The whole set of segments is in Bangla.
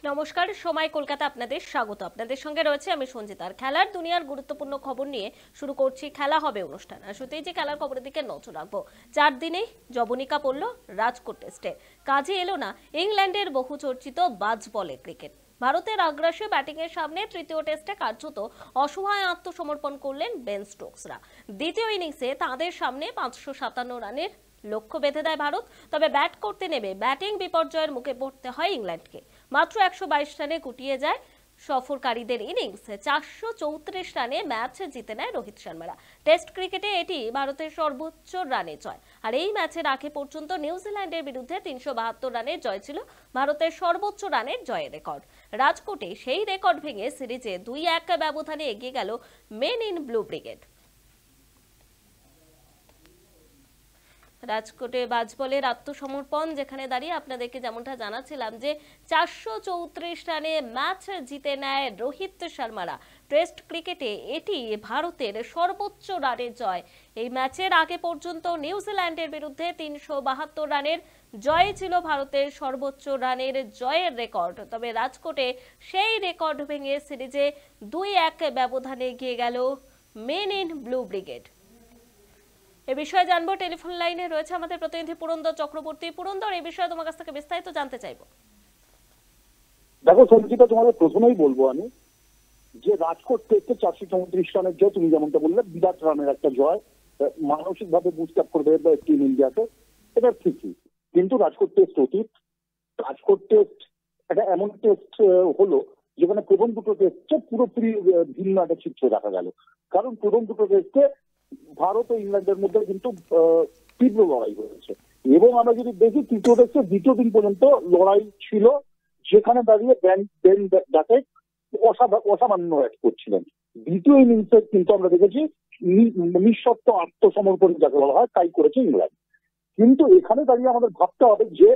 নমস্কার, সময় কলকাতা আপনাদের স্বাগত। আপনাদের সঙ্গে রয়েছে আমি সঞ্জিতা। আর খেলার দুনিয়ার গুরুত্বপূর্ণ খবর নিয়ে শুরু করছি খেলা হবে অনুষ্ঠান। আর শুধুই যে খেলার খবরের দিকে নজর রাখবো, 4 দিনেই জবনিকা পড়ল রাজকোট টেস্টে। কাজে এলো না ইংল্যান্ডের বহু চর্চিত বাজ বলে ক্রিকেট। ভারতের আগ্রাসী ব্যাটিংয়ের সামনে তৃতীয় টেস্টে কার্যত অসহায় আত্মসমর্পণ করলেন বেন স্টোকসরা। দ্বিতীয় ইনিংসে তাদের সামনে 557 রানের লক্ষ্য বেঁধে দেয় ভারত। তবে ব্যাট করতে নেমে ব্যাটিং বিপর্যয়ের মুখে পড়তে হয় ইংল্যান্ডকে। মাত্র 122 রানে গুটিয়ে যায় সফরকারীদের ইনিংস। 434 রানে ম্যাচ জিতে নেয় রোহিত শর্মারা। টেস্ট ক্রিকেটে এটি ভারতের সর্বোচ্চ রানে জয়। আর এই ম্যাচের আগে পর্যন্ত নিউজিল্যান্ডের বিরুদ্ধে 372 রানের জয় ছিল ভারতের সর্বোচ্চ রানের জয়ের রেকর্ড। রাজকোটে সেই রেকর্ড ভেঙে সিরিজে 2-1 ব্যবধানে এগিয়ে গেল মেন ইন ব্লু ব্রিগেড। রাজকোটে বাজবলের আত্মসমর্পণ, যেখানে দাঁড়িয়ে আপনাদেরকে যেমনটা জানাচ্ছিলাম যে 434 রানে ম্যাচ জিতে নেয় রোহিত শর্মারা। টেস্ট ক্রিকেটে এটি ভারতের সর্বোচ্চ রানের জয়। এই ম্যাচের আগে পর্যন্ত নিউজিল্যান্ডের বিরুদ্ধে 372 রানের জয় ছিল ভারতের সর্বোচ্চ রানের জয়ের রেকর্ড। তবে রাজকোটে সেই রেকর্ড ভেঙে সিরিজে 2-1 ব্যবধানে এগিয়ে গেল মেন ইন ব্লু ব্রিগেড। এ বিষয়ে জানবো, টেলিফোন লাইনে রয়েছে আমাদের প্রতিনিধি পুরন্দর চক্রবর্তী। পুরন্দর, এই বিষয়ে তোমার কাছ থেকে বিস্তারিত জানতে চাইবো। দেখো সঞ্জিতা, তোমাদের প্রথমেই বলবো আমি যে রাজকোট টেস্টে 434 রানের জয়, তুমি যেমনটা বললে বিরাট রানের একটা জয়, মানসিক ভাবে বুস্ট আপ করবে টিম ইন্ডিয়াকে, এটা ঠিকই। কিন্তু রাজকোট টেস্ট অতীত। রাজকোট টেস্ট একটা এমন টেস্ট হলো যেখানে প্রথম দুটো টেস্টে পুরোপুরি ভিন্ন একটা চিত্র দেখা গেল। কারণ প্রথম দুটো টেস্টে ভারত ও ইংল্যান্ডের মধ্যে কিন্তু তীব্র লড়াই হয়েছে, এবং আমরা যদি দেখি তৃতীয় টেস্টে দ্বিতীয় দিন পর্যন্ত লড়াই ছিল, যেখানে দাঁড়িয়ে বেন ডাকেট অসামান্য ব্যাট করছিলেন। দ্বিতীয় ইনিংসে কিন্তু আমরা দেখেছি নিঃশর্ত আত্মসমর্পণ যাকে বলা হয় তাই করেছে ইংল্যান্ড। কিন্তু এখানে দাঁড়িয়ে আমাদের ভাবতে হবে যে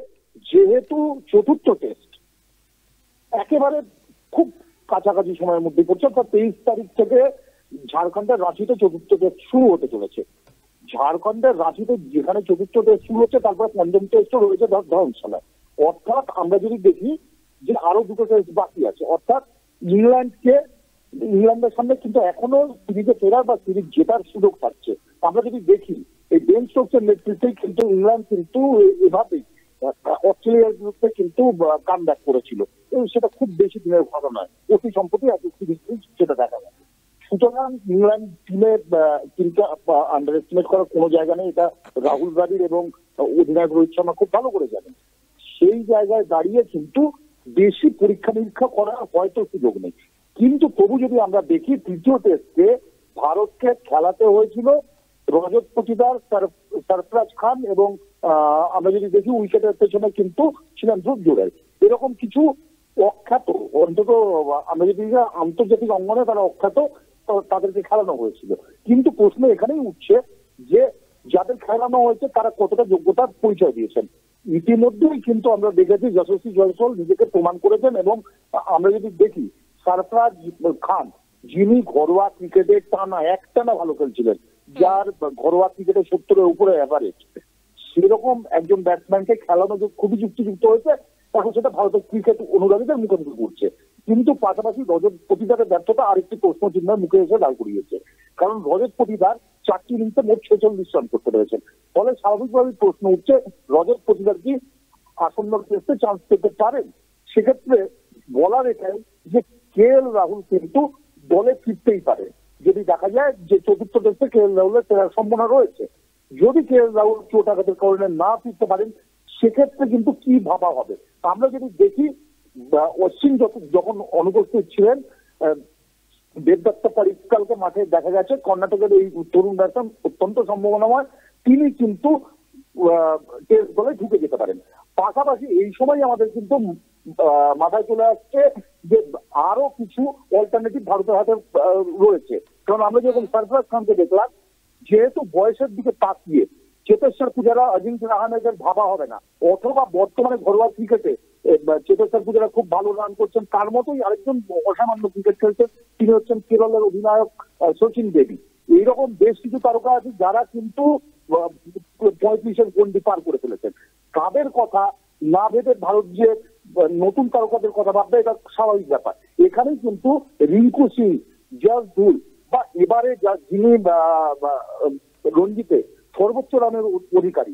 যেহেতু চতুর্থ টেস্ট একেবারে খুব কাছাকাছি সময়ের মধ্যে পড়ছে, অর্থাৎ 23 তারিখ থেকে ঝাড়খণ্ডের রাঁচিতে চতুর্থ টেস্ট শুরু হতে চলেছে। ঝাড়খণ্ডের রাঁচিতে যেখানে চতুর্থ টেস্ট শুরু হচ্ছে, তারপরে পঞ্চম টেস্টও রয়েছে ধর্মশালায়। অর্থাৎ আমরা যদি দেখি যে আরো দুটো টেস্ট বাকি আছে, অর্থাৎ ইংল্যান্ডের সামনে কিন্তু এখনো সিরিজে ফেরার বা সিরিজ জেতার সুযোগ থাকছে। আমরা যদি দেখি এই বেন স্টোকসের নেতৃত্বেই কিন্তু ইংল্যান্ড কিন্তু এভাবেই অস্ট্রেলিয়ার বিরুদ্ধে কিন্তু কাম ব্যাক করেছিল। সেটা খুব বেশি দিনের ঘটনা নয়, অতি সম্প্রতি এক সিরিজ সেটা দেখা যায়। সুতরাং ইংল্যান্ড টিমে কিন্তু আন্ডার এস্টিমেট করার কোনো জায়গা নেই। এটা রাহুল দ্রাবিড় এবং অধিনায়ক রোহিত শর্মা খুব ভালো করে জানেন। সেই জায়গায় দাঁড়িয়ে কিন্তু বেশি পরীক্ষা নিরীক্ষা করার হয়তো সুযোগ নেই। কিন্তু তবু যদি আমরা দেখি তৃতীয় টেস্টে ভারতকে খেলাতে হয়েছিল রজত পাটিদার, সরফরাজ খান, এবং আমরা যদি দেখি উইকেটের পেছনে কিন্তু ছিলেন ধ্রুব জুড়েল। এরকম কিছু অখ্যাত, অন্তত আমরা যদি আন্তর্জাতিক অঙ্গনে তারা অখ্যাত, তাদেরকে খেলানো হয়েছিল। কিন্তু প্রশ্ন এখানেই উঠছে যে যাদের খেলানো হয়েছে তারা কতটা যোগ্যতার পরিচয় দিয়েছেন। ইতিমধ্যেই কিন্তু আমরা দেখেছি যশস্বী জয়সওয়াল নিজেকে প্রমাণ করেছেন, এবং আমরা যদি দেখি সরফরাজ খান, যিনি ঘরোয়া ক্রিকেটে একটানা ভালো খেলছিলেন, যার ঘরোয়া ক্রিকেটে 70-এর উপরে অ্যাভারেজ, সেরকম একজন ব্যাটসম্যানকে খেলানো যে খুবই যুক্তিযুক্ত হয়েছে। এখন সেটা ভারতের ক্রিকেট অনুরাগীদের মুখে মুখে ঘুরছে। কিন্তু পাশাপাশি রজত পাটিদারের ব্যর্থতা আরেকটি প্রশ্ন চিহ্নের মুখে এসে দাঁড় করিয়েছে। কারণ রজত পাটিদার 4টি ইনিংসে মোট 46 রান করতে পেরেছেন। ফলে স্বাভাবিকভাবেই প্রশ্ন উঠছে রজত পাটিদার কি আসন্ন টেস্টে চান্স পেতে পারেন। সেক্ষেত্রে বলার এটাই যে KL রাহুল কিন্তু দলে ফিরতেই পারে যদি দেখা যায় যে চতুর্থ টেস্টে KL রাহুলের ফেরার সম্ভাবনা রয়েছে। যদি KL রাহুল চোট আঘাতের কারণে না ফিরতে পারেন, সেক্ষেত্রে কিন্তু কি ভাবা হবে। আমরা যদি দেখি অশ্বিন যখন অনুপস্থিত ছিলেন, দেবদত্ত পারিক্কালকে মাঠে দেখা গেছে। কর্ণাটকের এই তরুণ ব্যাটসম্যান অত্যন্ত সম্ভাবনাময়, তিনি কিন্তু টেস্ট দলে ঢুকে যেতে পারেন। পাশাপাশি এই সময় আমাদের কিন্তু মাথায় চলে আসছে যে আরো কিছু অল্টারনেটিভ ভারতের হাতে রয়েছে। কারণ আমরা যখন সরফরাজ খানকে দেখলাম, যেহেতু বয়সের দিকে তাকিয়ে চেতেশ্বর পূজারা, অজিঙ্ক্য রাহানেদের ভাবা হবে না, অথবা বর্তমানে ঘরোয়া ক্রিকেটে চেতেশ্বর পূজারা খুব ভালো রান করছেন, তার মতোই আরেকজন অসামান্য ক্রিকেট খেলছেন, তিনি হচ্ছেন কেরলের অধিনায়ক শচীন দেবী। এইরকম বেশ কিছু তারকা আছে যারা কিন্তু 35-এর গন্ডি পার করে ফেলেছেন। তাদের কথা না ভেবে ভারত যে নতুন তারকাদের কথা ভাববে, এটা স্বাভাবিক ব্যাপার। এখানেই কিন্তু রিঙ্কু সিং, জাসদুল বা এবারে যিনি রঞ্জিতে সর্বোচ্চ রানের অধিকারী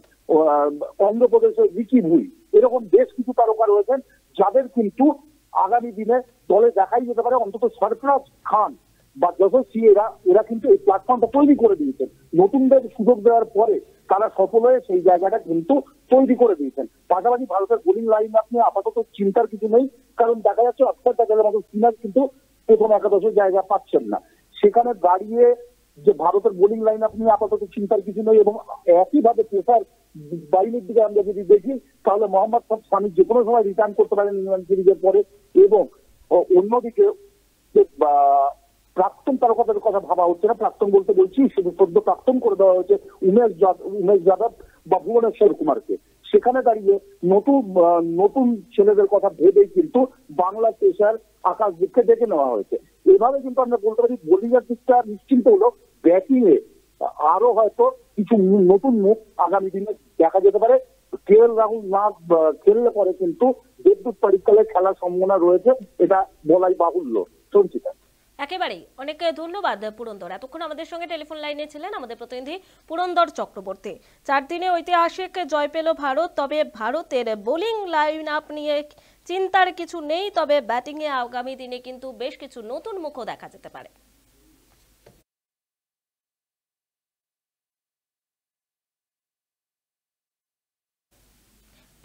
অন্ধ্রপ্রদেশের রিকি ভুই, এরকম বেশ কিছু তারকা রয়েছেন যাদের কিন্তু আগামী দিনে দলে দেখাই যেতে পারে। অন্তত সরফরাজ খান বা যশস্বী এরা কিন্তু এই প্ল্যাটফর্মটা তৈরি করে দিয়েছেন। নতুনদের সুযোগ দেওয়ার পরে তারা সফল হয়ে সেই জায়গাটা কিন্তু তৈরি করে দিয়েছেন। পাশাপাশি ভারতের বোলিং লাইন আপ নিয়ে আপাতত চিন্তার কিছু নেই, কারণ দেখা যাচ্ছে অক্ষর প্যাটেলের মতো স্পিনার কিন্তু প্রথম একাদশের জায়গা পাচ্ছেন না। সেখানে দাঁড়িয়ে যে ভারতের বোলিং লাইন আপ নিয়ে আপাতত চিন্তার কিছু নেই, এবং একইভাবে পেসার বাহিনীর দিকে আমরা যদি দেখি তাহলে মোহাম্মদ শামি যে কোনো সময় রিটার্ন করতে পারেন ইংল্যান্ড সিরিজের পরে। এবং অন্যদিকে প্রাক্তন তারকাদের কথা ভাবা হচ্ছে না, প্রাক্তন বলতে বলছি শুধু সদ্য প্রাক্তন করে দেওয়া হয়েছে উমেশ যাদব বা ভুবনেশ্বর কুমারকে। সেখানে দাঁড়িয়ে নতুন ছেলেদের কথা ভেবেই কিন্তু বাংলা পেসার আকাশদীপকে ডেকে নেওয়া হয়েছে। এভাবে কিন্তু আমরা বলতে পারি বোলিং এর দিকটা নিশ্চিন্ত হলো। ব্যাটিং এ আরো হয়তো কিছু নতুন মুখ আগামী দিনে দেখা যেতে পারে। রাহুল না খেললে পরে কিন্তু দেবদূত পাডিক্কালের খেলার সম্ভাবনা রয়েছে, এটা বলাই বাহুল্য। সঞ্চিতা, একেবারেই অনেক ধন্যবাদ পুরন্দর। এতক্ষণ আমাদের সঙ্গে টেলিফোন লাইনে ছিলেন আমাদের প্রতিনিধি পুরন্দর চক্রবর্তী। 4 দিনে ঐতিহাসিক জয় পেল ভারত, তবে ভারতের বোলিং লাইন আপ নিয়ে চিন্তার কিছু নেই, তবে ব্যাটিংয়ে আগামী দিনে কিন্তু বেশ কিছু নতুন মুখও দেখা যেতে পারে।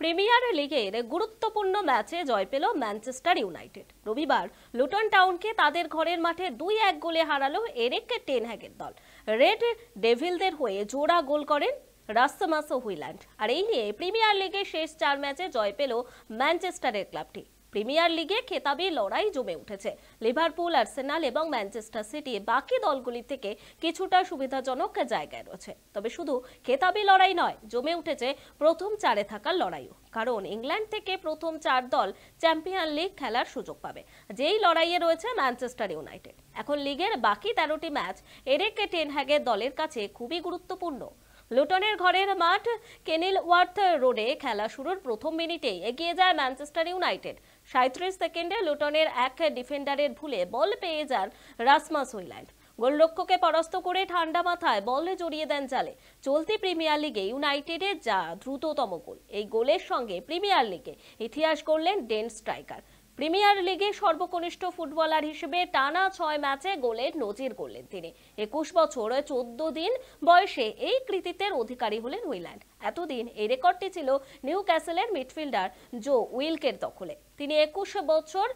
প্রিমিয়ার লিগের গুরুত্বপূর্ণ ম্যাচে জয় পেল ম্যানচেস্টার ইউনাইটেড। রবিবার লুটন টাউনকে তাদের ঘরের মাঠে 2-1 গোলে হারালো এরিক টেন হ্যাগের দল। রেড ডেভিলদের হয়ে জোড়া গোল করেন রাসমাস হুইল্যান্ড। আর এই নিয়ে প্রিমিয়ার লিগের শেষ 4 ম্যাচে জয় পেল ম্যানচেস্টারের ক্লাবটি। প্রিমিয়ার লিগে খেতাবি লড়াই জমে উঠেছে। লিভারপুল, আর্সেনাল এবং ম্যানচেস্টার সিটি বাকি দলগুলি থেকে কিছুটা সুবিধাজনক জায়গায় রয়েছে। তবে শুধু খেতাবি লড়াই নয়, জমে উঠেছে প্রথম 4-এ থাকার লড়াইও। কারণ ইংল্যান্ড থেকে প্রথম 4 দল চ্যাম্পিয়ন লিগ খেলার সুযোগ পাবে, যেই লড়াইয়ে রয়েছে ম্যানচেস্টার ইউনাইটেড। এখন লিগের বাকি 13টি ম্যাচ এরিক টেন হ্যাগের দলের কাছে খুবই গুরুত্বপূর্ণ। লুটনের ঘরের মাঠ কেনিলওয়ার্থ রোডে খেলা শুরুর প্রথম মিনিটেই এগিয়ে যায় ম্যানচেস্টার ইউনাইটেড। 37 সেকেন্ডে লুটনের এক ডিফেন্ডারের ভুলে বল পেয়ে যান রাসমাস হুইল্যান্ড। গোলরক্ষককে পরাস্ত করে ঠান্ডা মাথায় বল জড়িয়ে দেন জালে। চলতি প্রিমিয়ার লিগে ইউনাইটেডের যা দ্রুততম গোল। এই গোলের সঙ্গে প্রিমিয়ার লিগে ইতিহাস গড়লেন ডেন স্ট্রাইকার। প্রিমিয়ার লিগে সর্বকনিষ্ঠ ফুটবলার হিসেবে টানা 6 ম্যাচে গোলের নজির গড়লেন তিনি। 21 বছর 14 দিন বয়সে এই কৃতিত্বের অধিকারী হলেন হুইল্যান্ড। এতদিন এই রেকর্ডটি ছিল নিউক্যাসলের মিডফিল্ডার জো উইলকের দখলে। তিনি 21 বছর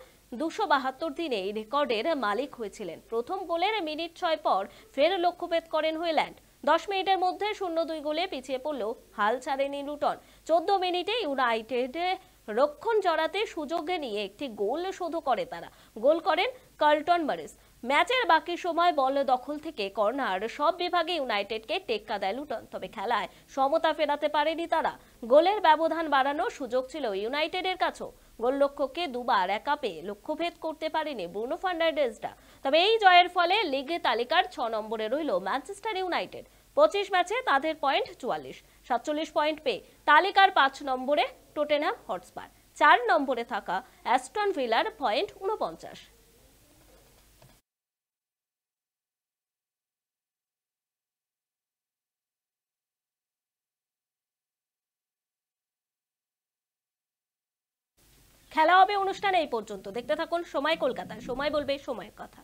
272 দিনে এই রেকর্ডের মালিক হয়েছিলেন। প্রথম গোলের মিনিট 6 পর ফের লক্ষ্যভেদ করেন হুইল্যান্ড। 10 মিনিটের মধ্যে 0-2 গোলে পিছিয়ে পড়লেও হাল ছাড়েনি লুটন। 14 মিনিটে ইউনাইটেড রক্ষণ জড়াতে সুযোগে নিয়ে একটি গোল শোধ করে তারা। গোল করেন কার্লটন মরিস। ম্যাচের বাকি সময় বল দখল থেকে কর্নার সব বিভাগে ইউনাইটেডকে টেক্কা দেয় লুটন, তবে খেলায় সমতা ফেরাতে পারেনি তারা। গোলের ব্যবধান বাড়ানোর সুযোগ ছিল ইউনাইটেডের কাছেও। গোলরক্ষককে দুবার একা পেয়ে লক্ষ্যভেদ করতে পারেনি ব্রুনো ফার্নান্ডেজরা। তবে এই জয়ের ফলে লিগ তালিকার 6 নম্বরে রইল ম্যানচেস্টার ইউনাইটেড। 25 ম্যাচে তাদের পয়েন্ট 44, 47 পয়েন্ট পেয়ে তালিকার 5 নম্বরে টটেনহাম হটস্পার। 4 নম্বরে থাকা অ্যাস্টন ভিলার পয়েন্ট 49। খেলা হবে অনুষ্ঠানে এই পর্যন্ত। দেখতে থাকুন সময় কলকাতা, সময় বলবে সময়ের কথা।